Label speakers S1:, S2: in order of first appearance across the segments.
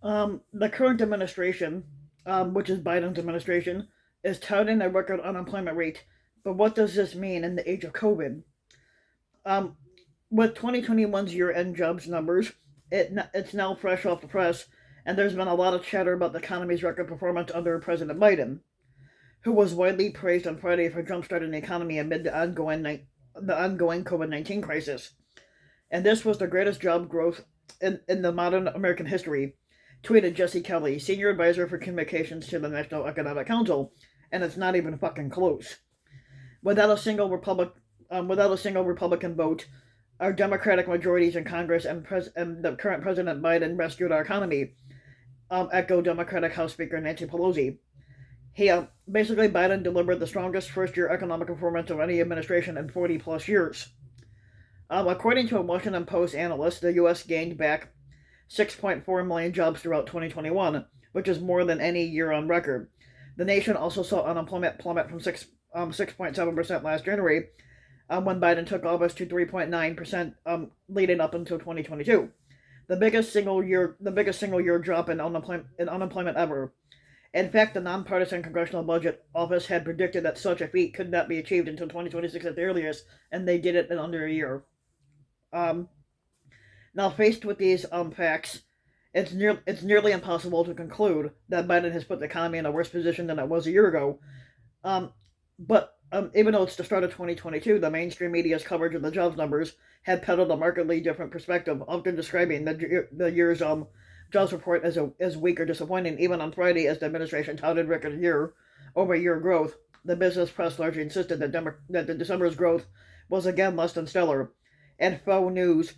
S1: The current administration, which is Biden's administration, is touting a record unemployment rate. But what does this mean in the age of COVID? Um, with 2021's year-end jobs numbers, it's now fresh off the press, and there's been a lot of chatter about the economy's record performance under President Biden, who was widely praised on Friday for jumpstarting the economy amid the ongoing COVID-19 crisis. And this was the greatest job growth in the modern American history, tweeted Jesse Kelly, senior advisor for communications to the National Economic Council, and it's not even fucking close. Without a single Republican vote, our Democratic majorities in Congress and the current President Biden rescued our economy. Echo Democratic House Speaker Nancy Pelosi. Basically Biden delivered the strongest first-year economic performance of any administration in 40 plus years. According to a Washington Post analyst, the U.S. gained back 6.4 million jobs throughout 2021, which is more than any year on record. The nation also saw unemployment plummet from 6.7% last January, when Biden took office, to 3.9%, leading up until 2022. The biggest single year drop in unemployment ever. In fact, the nonpartisan Congressional Budget Office had predicted that such a feat could not be achieved until 2026 at the earliest, and they did it in under a year. Um, Now, faced with these facts, it's nearly impossible to conclude that Biden has put the economy in a worse position than it was a year ago. Um, but even though it's the start of 2022, the mainstream media's coverage of the jobs numbers had peddled a markedly different perspective, often describing the year's jobs report as weak or disappointing. Even on Friday, as the administration touted record year-over-year growth, the business press largely insisted that the December's growth was again less than stellar. And faux news,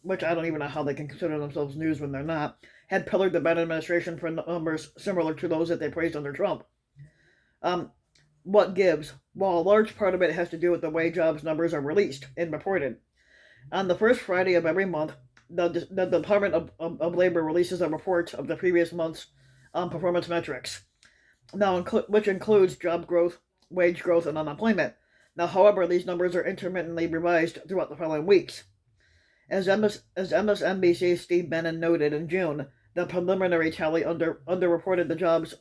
S1: which I don't even know how they can consider themselves news when they're not, had pillared the Biden administration for numbers similar to those that they praised under Trump. Um, what gives? Well, a large part of it has to do with the way jobs numbers are released and reported. On the first Friday of every month, the Department of Labor releases a report of the previous month's performance metrics, which includes job growth, wage growth, and unemployment. Now, however, these numbers are intermittently revised throughout the following weeks. As MSNBC's Steve Bannon noted in June, the preliminary tally underreported the jobs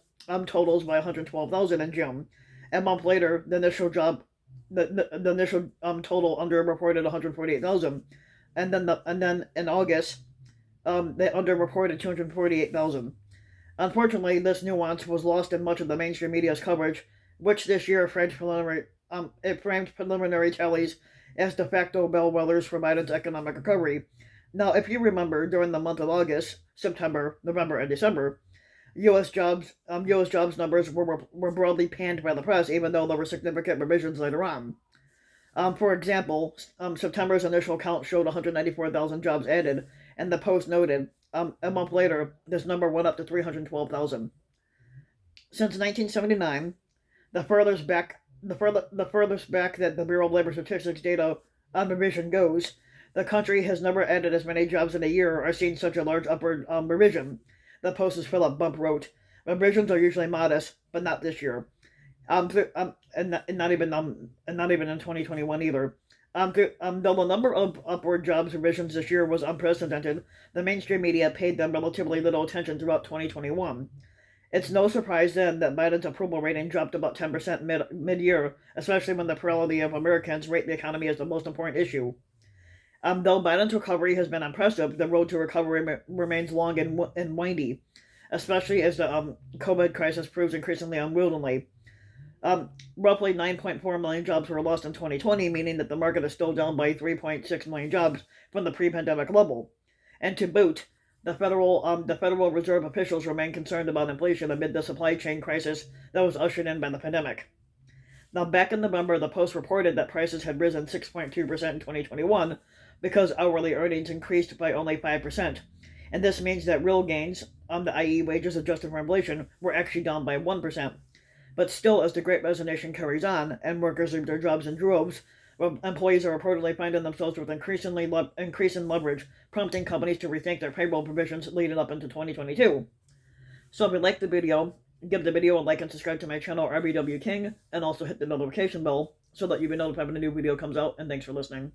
S1: totals by 112,000 in June. A month later, the initial total underreported 148,000, and then in August, they underreported 248,000. Unfortunately, this nuance was lost in much of the mainstream media's coverage, which this year framed preliminary tallies as de facto bellwethers for Biden's economic recovery. Now, if you remember, during the month of August, September, November, and December, U.S. jobs numbers were broadly panned by the press, even though there were significant revisions later on. For example, September's initial count showed 194,000 jobs added, and the Post noted a month later this number went up to 312,000. Since 1979, the furthest back that the Bureau of Labor Statistics data on revision goes, the country has never added as many jobs in a year or seen such a large upward revision. The Post's Philip Bump wrote, "Revisions are usually modest, but not this year. And not even in 2021 either. Though the number of upward jobs revisions this year was unprecedented, the mainstream media paid them relatively little attention throughout 2021. It's no surprise then that Biden's approval rating dropped about 10% mid-year, especially when the plurality of Americans rate the economy as the most important issue. Though Biden's recovery has been impressive, the road to recovery remains long and windy, especially as the COVID crisis proves increasingly unwieldy. Roughly 9.4 million jobs were lost in 2020, meaning that the market is still down by 3.6 million jobs from the pre-pandemic level. And to boot, the Federal Reserve officials remain concerned about inflation amid the supply chain crisis that was ushered in by the pandemic. Now, back in November, the Post reported that prices had risen 6.2% in 2021 because hourly earnings increased by only 5%. And this means that real gains, i.e., wages adjusted for inflation, were actually down by 1%. But still, as the Great Resignation carries on and workers leave their jobs in droves, employees are reportedly finding themselves with increasing leverage, prompting companies to rethink their payroll provisions leading up into 2022. So if you like the video, give the video a like and subscribe to my channel, RBW King, and also hit the notification bell so that you'll be notified when a new video comes out, and thanks for listening.